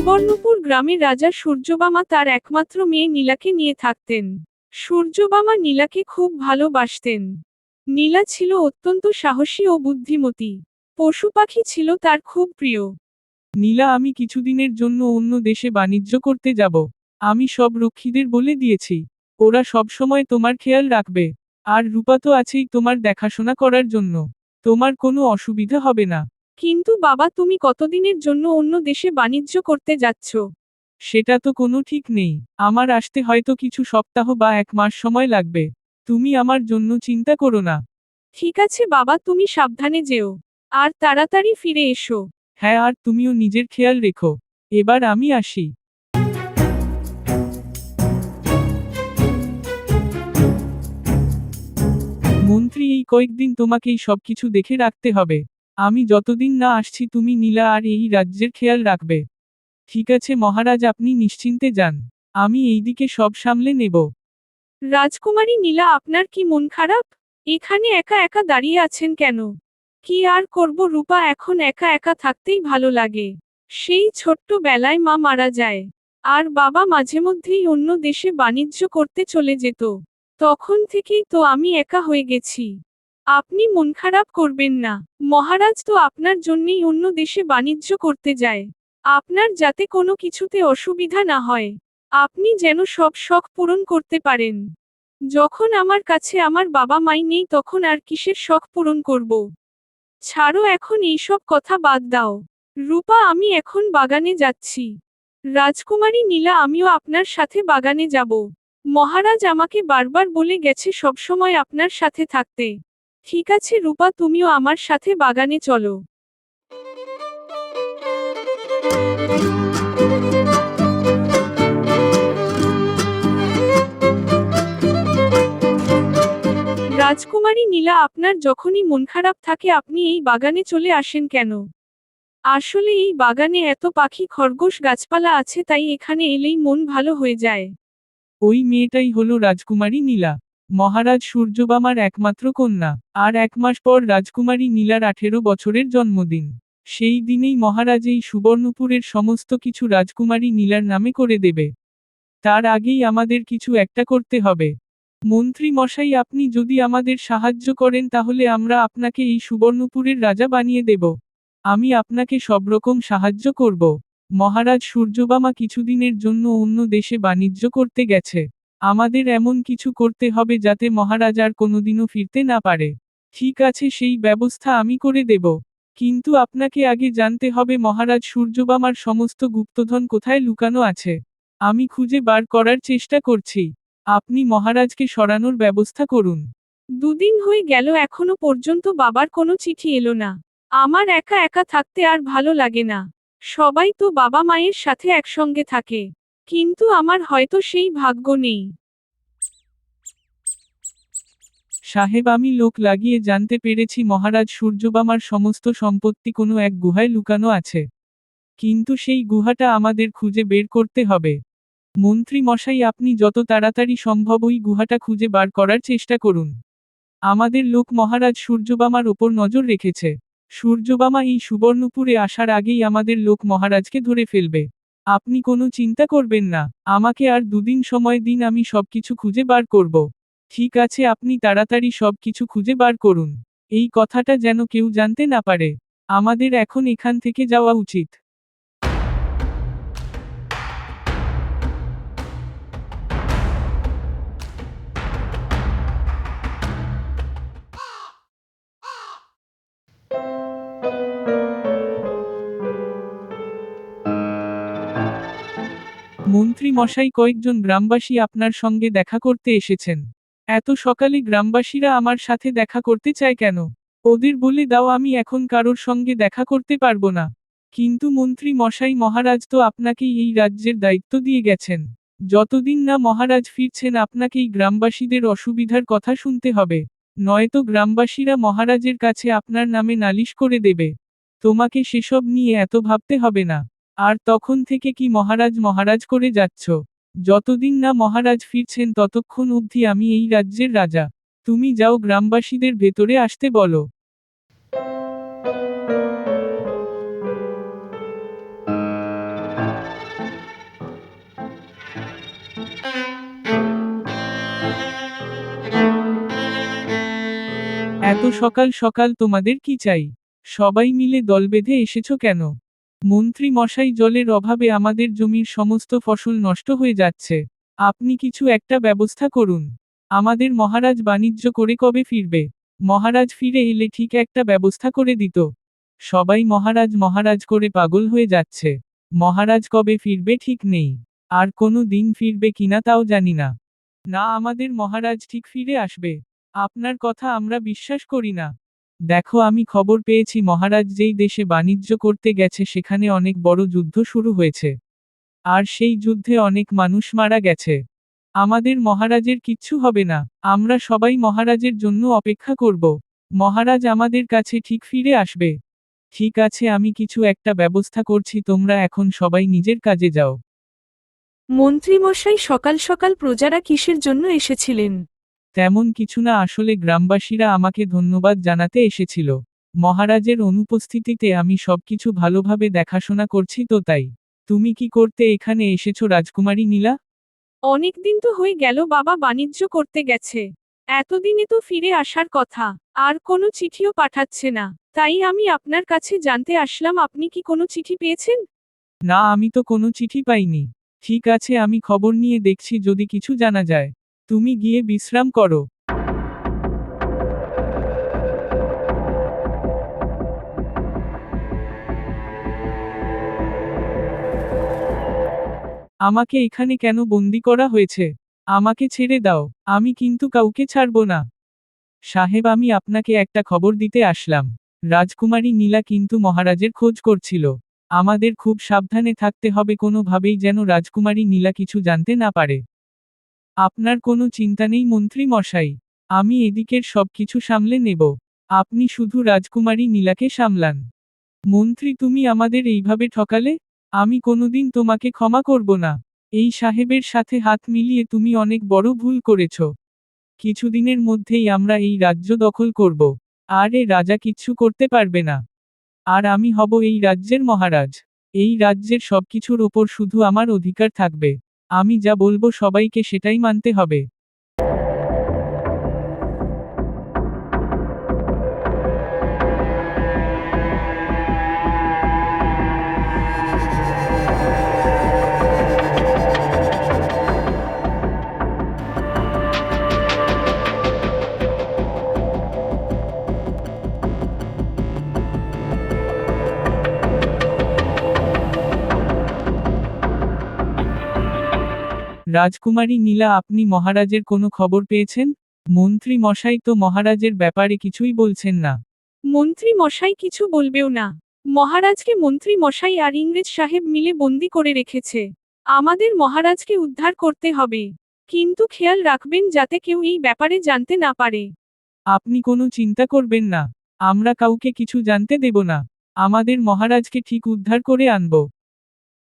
সুবর্ণপুর গ্রামের রাজা সূর্যবামা তার একমাত্র মেয়ে নীলাকে নিয়ে থাকতেন। সূর্যবামা নীলাকে খুব ভালোবাসতেন। নীলা ছিল অত্যন্ত সাহসী ও বুদ্ধিমতী। পশু পাখি ছিল তার খুব প্রিয়। নীলা, আমি কিছুদিনের জন্য অন্য দেশে বাণিজ্য করতে যাব। আমি সব রক্ষীদের বলে দিয়েছি। ওরা সবসময় তোমার খেয়াল রাখবে। আর রূপা তো আছেই তোমার দেখাশোনা করার জন্য। তোমার কোনো অসুবিধা হবে না। কিন্তু বাবা, তুমি কতদিনের জন্য অন্য দেশে বাণিজ্য করতে যাচ্ছ? সেটা তো কোনো ঠিক নেই। আমার আসতে হয়তো কিছু সপ্তাহ বা 1 মাস সময় লাগবে। তুমি আমার জন্য চিন্তা করো না। ঠিক আছে বাবা, তুমি সাবধানে যেও। আর তাড়াতাড়ি ফিরে এসো। হ্যাঁ, আর তুমিও নিজের খেয়াল রেখো। এবার আমি আসি। মন্ত্রী, এই কয়েকদিন তোমাকেই সবকিছু দেখে রাখতে হবে। আমি যতদিন না আসছি তুমি নীলা আর এই রাজ্যের খেয়াল রাখবে। ঠিক আছে মহারাজ, আপনি নিশ্চিন্তে যান। আমি এইদিকে সব সামলে নেব। রাজকুমারী নীলা, আপনার কি মন খারাপ? এখানে একা একা দাঁড়িয়ে আছেন কেন? কি আর করব রূপা, এখন একা একা থাকতেই ভালো লাগে। সেই ছোট্ট বেলায় মা মারা যায়। আর বাবা মাঝেমধ্যেই অন্য দেশে বাণিজ্য করতে চলে যেত। তখন থেকেই তো আমি একা হয়ে গেছি। আপনি মন খারাপ করবেন না। মহারাজ তো আপনার জন্যেই অন্য দেশে বাণিজ্য করতে যায়। আপনার যাতে কোনো কিছুতে অসুবিধা না হয়। আপনি যেন সব শখ পূরণ করতে পারেন। যখন আমার কাছে আমার বাবা মাই নেই তখন আর কিসের শখ পূরণ করব? ছাড়ো এখন এইসব কথা বাদ দাও। রূপা, আমি এখন বাগানে যাচ্ছি। রাজকুমারী নীলা, আমিও আপনার সাথে বাগানে যাব। মহারাজ আমাকে বারবার বলে গেছে সবসময় আপনার সাথে থাকতে। ঠিক আছে রূপা, তুমিও আমার সাথে বাগানে চলো। রাজকুমারী নীলা, আপনার যখনই মন খারাপ থাকে আপনি এই বাগানে চলে আসেন কেন? আসলে এই বাগানে এত পাখি খরগোশ গাছপালা আছে, তাই এখানে এলেই মন ভালো হয়ে যায়। ওই মেয়েটাই হলো রাজকুমারী নীলা, মহারাজ সূর্যবামার একমাত্র কন্যা। আর 1 মাস পর রাজকুমারী নীলার 18 বছরের জন্মদিন। সেই দিনেই মহারাজ এই সুবর্ণপুরের সমস্ত কিছু রাজকুমারী নীলার নামে করে দেবে। তার আগেই আমাদের কিছু একটা করতে হবে। মন্ত্রী মশাই, আপনি যদি আমাদের সাহায্য করেন তাহলে আমরা আপনাকে এই সুবর্ণপুরের রাজা বানিয়ে দেব। আমি আপনাকে সব রকম সাহায্য করব। মহারাজ সূর্যবামা কিছুদিনের জন্য অন্য দেশে বাণিজ্য করতে গেছে। আমাদের এমন কিছু করতে হবে যাতে মহারাজ আর কোনোদিনও ফিরতে না পারে। ঠিক আছে, সেই ব্যবস্থা আমি করে দেব। কিন্তু আপনাকে আগে জানতে হবে মহারাজ সূর্যবামার সমস্ত গুপ্তধন কোথায় লুকানো আছে। আমি খুঁজে বার করার চেষ্টা করছি। আপনি মহারাজকে সরানোর ব্যবস্থা করুন। দুদিন হয়ে গেল এখনো পর্যন্ত বাবার কোনো চিঠি এলো না। আমার একা একা থাকতে আর ভালো লাগে না। সবাই তো বাবা মায়ের সাথে একসঙ্গে থাকে। কিন্তু আমার হয়তো সেই ভাগ্য নেই। সাহেব, আমি লোক লাগিয়ে জানতে পেরেছি মহারাজ সূর্যবামার সমস্ত সম্পত্তি কোনো এক গুহায় লুকানো আছে। কিন্তু সেই গুহাটা আমাদের খুঁজে বের করতে হবে। মন্ত্রী মশাই, আপনি যত তাড়াতাড়ি সম্ভব ওই গুহাটা খুঁজে বার করার চেষ্টা করুন। আমাদের লোক মহারাজ সূর্যবামার ওপর নজর রেখেছে। সূর্যবামা এই সুবর্ণপুরে আসার আগেই আমাদের লোক মহারাজকে ধরে ফেলবে। আপনি কোনো চিন্তা করবেন না। আমাকে আর 2 দিন সময় দিন, আমি সবকিছু খুঁজে বার করব। ঠিক আছে, আপনি তাড়াতাড়ি সবকিছু খুঁজে বার করুন। এই কথাটা যেন কেউ জানতে না পারে। আমাদের এখন এখান থেকে যাওয়া উচিত। মন্ত্রী মশাই, কয়েকজন গ্রামবাসী আপনার সঙ্গে দেখা করতে এসেছেন। এত সকালে গ্রামবাসীরা আমার সাথে দেখা করতে চায় কেন? ওদের বলে দাও আমি এখন কারোর সঙ্গে দেখা করতে পারবো না। কিন্তু মন্ত্রী মশাই, মহারাজ তো আপনাকেই এই রাজ্যের দায়িত্ব দিয়ে গেছেন। যতদিন না মহারাজ ফিরছেন আপনাকেই গ্রামবাসীদের অসুবিধার কথা শুনতে হবে। নয়তো গ্রামবাসীরা মহারাজের কাছে আপনার নামে নালিশ করে দেবে। তোমাকে সেসব নিয়ে এত ভাবতে হবে না। আর তখন থেকে কি মহারাজ মহারাজ করে যাচ্ছ? যতদিন না মহারাজ ফিরছেন ততক্ষণ অবধি আমি এই রাজ্যের রাজা। তুমি যাও, গ্রামবাসীদের ভেতরে আসতে বলো। সকাল সকাল তোমাদের কি চাই? সবাই মিলে দল বেঁধে এসেছো কেন? মন্ত্রী মশাই, জলের অভাবে আমাদের জমির সমস্ত ফসল নষ্ট হয়ে যাচ্ছে। আপনি কিছু একটা ব্যবস্থা করুন। আমাদের মহারাজ বাণিজ্য করে কবে ফিরবে? মহারাজ ফিরে এলে ঠিক একটা ব্যবস্থা করে দিত। সবাই মহারাজ মহারাজ করে পাগল হয়ে যাচ্ছে। মহারাজ কবে ফিরবে ঠিক নেই। আর কোনো দিন ফিরবে কিনা তাও জানি না। না, আমাদের মহারাজ ঠিক ফিরে আসবে। আপনার কথা আমরা বিশ্বাস করি না। দেখো, আমি খবর পেয়েছি মহারাজ যেই দেশে বাণিজ্য করতে গেছে সেখানে অনেক বড় যুদ্ধ শুরু হয়েছে। আর সেই যুদ্ধে অনেক মানুষ মারা গেছে। আমাদের মহারাজের কিচ্ছু হবে না। আমরা সবাই মহারাজের জন্য অপেক্ষা করব। মহারাজ আমাদের কাছে ঠিক ফিরে আসবে। ঠিক আছে, আমি কিছু একটা ব্যবস্থা করছি, তোমরা এখন সবাই নিজের কাজে যাও। মন্ত্রীমশাই, সকাল সকাল প্রজারা কিসের জন্য এসেছিলেন? তেমন কিছু না, আসলে গ্রামবাসীরা আমাকে ধন্যবাদ জানাতে এসেছিল। মহারাজের অনুপস্থিতিতে আমি সবকিছু ভালোভাবে দেখাশোনা করছি, তো তাই। তুমি কি করতে এখানে এসেছো রাজকুমারী নীলা? অনেকদিন তো হয়ে গেল বাবা বাণিজ্য করতে গেছে। এতদিনে তো ফিরে আসার কথা। আর কোনো চিঠিও পাঠাচ্ছে না। তাই আমি আপনার কাছে জানতে আসলাম, আপনি কি কোনো চিঠি পেয়েছেন? না, আমি তো কোনো চিঠি পাইনি। ঠিক আছে, আমি খবর নিয়ে দেখছি যদি কিছু জানা যায়। তুমি গিয়ে বিশ্রাম করো। আমাকে এখানে কেন বন্দি করা হয়েছে? আমাকে ছেড়ে দাও। আমি কিন্তু কাউকে ছাড়ব না। সাহেব, আমি আপনাকে একটা খবর দিতে আসলাম। রাজকুমারী নীলা কিন্তু মহারাজের খোঁজ করছিল। আমাদের খুব সাবধানে থাকতে হবে, কোনোভাবেই যেন রাজকুমারী নীলা কিছু জানতে না পারে। আপনার কোনো চিন্তা নেই মন্ত্রী মশাই। আমি এদিকের সবকিছু সামলে নেব। আপনি শুধু রাজকুমারী নীলাকে সামলান। মন্ত্রী, তুমি আমাদের এইভাবে ঠকালে? আমি কোনোদিন তোমাকে ক্ষমা করব না। এই সাহেবের সাথে হাত মিলিয়ে তুমি অনেক বড় ভুল করেছ। কিছুদিনের মধ্যেই আমরা এই রাজ্য দখল করব। আর এ রাজা কিচ্ছু করতে পারবে না। আর আমি হব এই রাজ্যের মহারাজ। এই রাজ্যের সবকিছুর ওপর শুধু আমার অধিকার থাকবে। আমি যা বলবো সবাইকে সেটাই মানতে হবে। রাজকুমারী নীলা, আপনি মহারাজের কোনো খবর পেয়েছেন? মন্ত্রী মশাই তো মহারাজের ব্যাপারে কিছুই বলছেন না। মন্ত্রী মশাই কিছু বলবেও না। মহারাজকে মন্ত্রী মশাই আর ইংরেজ সাহেব মিলে বন্দি করে রেখেছে। আমাদের মহারাজকে উদ্ধার করতে হবে। কিন্তু খেয়াল রাখবেন যাতে কেউ এই ব্যাপারে জানতে না পারে। আপনি কোনো চিন্তা করবেন না। আমরা কাউকে কিছু জানতে দেব না। আমাদের মহারাজকে ঠিক উদ্ধার করে আনব।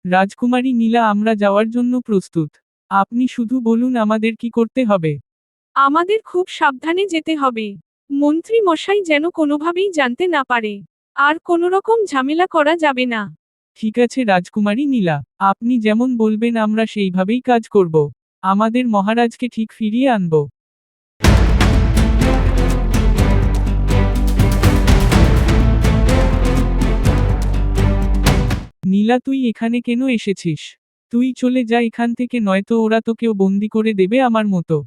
রাজকুমারী নীলা, আমরা যাওয়ার জন্য প্রস্তুত। আপনি শুধু বলুন আমাদের কি করতে হবে। আমাদের খুব সাবধানে যেতে হবে। মন্ত্রী মশাই যেন কোনোভাবেই জানতে না পারে। আর কোনোরকম ঝামেলা করা যাবে না। ঠিক আছে রাজকুমারী নীলা, আপনি যেমন বলবেন আমরা সেইভাবেই কাজ করব। আমাদের মহারাজকে ঠিক ফিরিয়ে আনব। নীলা, তুই এখানে কেন এসেছিস? তুই চলে যা এখান থেকে, নয়তো ওরা তোকেও বন্দি করে দেবে আমার মতো।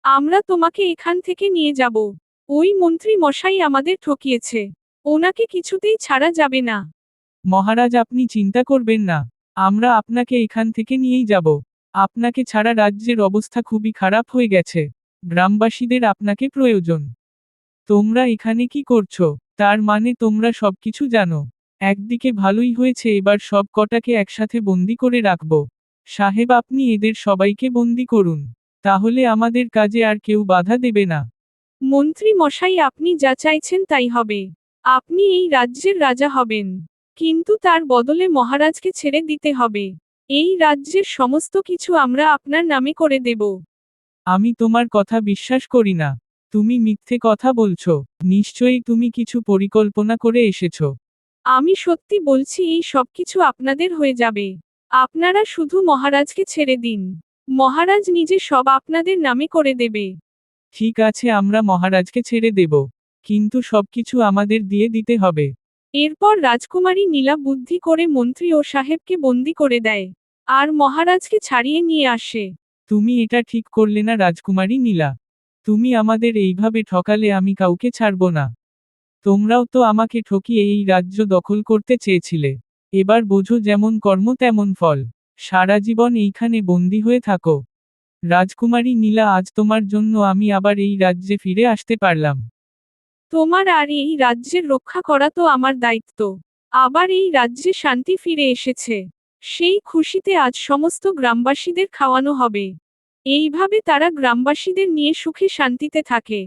আমরা তোমাকে এখান থেকে নিয়ে যাব। ওই মন্ত্রী মশাই আমাদের ঠকিয়েছে। ওনাকে কিছুতেই ছাড়া যাবে না। মহারাজ, আপনি চিন্তা করবেন না। আমরা আপনাকে এখান থেকে নিয়েই যাব। আপনাকে ছাড়া রাজ্যের অবস্থা খুবই খারাপ হয়ে গেছে। গ্রামবাসীদের আপনাকে প্রয়োজন। তোমরা এখানে কি করছো? তার মানে তোমরা সবকিছু জানো। একদিকে ভালোই হয়েছে, এবার সব কটাকে একসাথে বন্দি করে রাখব। সাহেব, আপনি এদের সবাইকে বন্দি করুন। তাহলে আমাদের কাজে আর কেউ বাধা দেবে না। মন্ত্রী মশাই, আপনি যা চাইছেন তাই হবে। আপনি এই রাজ্যের রাজা হবেন। কিন্তু তার বদলে মহারাজকে ছেড়ে দিতে হবে। এই রাজ্যের সমস্ত কিছু আমরা আপনার নামে করে দেব। আমি তোমার কথা বিশ্বাস করি না। তুমি মিথ্যে কথা বলছো। নিশ্চয়ই তুমি কিছু পরিকল্পনা করে এসেছো। আমি সত্যি বলছি, এই সবকিছু আপনাদের হয়ে যাবে। আপনারা শুধু মহারাজকে ছেড়ে দিন। মহারাজ নিজে সব আপনাদের নামে করে দেবে। ঠিক আছে, আমরা মহারাজকে ছেড়ে দেব। কিন্তু সবকিছু আমাদের দিয়ে দিতে হবে। এরপর রাজকুমারী নীলা বুদ্ধি করে মন্ত্রী ও সাহেবকে বন্দি করে দেয় আর মহারাজকে ছাড়িয়ে নিয়ে আসে। তুমি এটা ঠিক করলে না রাজকুমারী নীলা। তুমি আমাদের এইভাবে ঠকালে আমি কাউকে ছাড়ব না। তোমরাও তো আমাকে ঠকিয়ে এই রাজ্য দখল করতে চেয়েছিলে। এবার বোঝো যেমন কর্ম তেমন ফল। সারা জীবন এইখানে বন্দী হয়ে থাকো। রাজকুমারী নীলা, আজ তোমার জন্য আমি আবার এই রাজ্যে ফিরে আসতে পারলাম। তোমার আর এই রাজ্যের রক্ষা করা তো আমার দায়িত্ব। আবার এই রাজ্যে শান্তি ফিরে এসেছে। সেই খুশিতে আজ সমস্ত গ্রামবাসীদের খাওয়ানো হবে। এইভাবে তারা গ্রামবাসীদের নিয়ে সুখে শান্তিতে থাকে।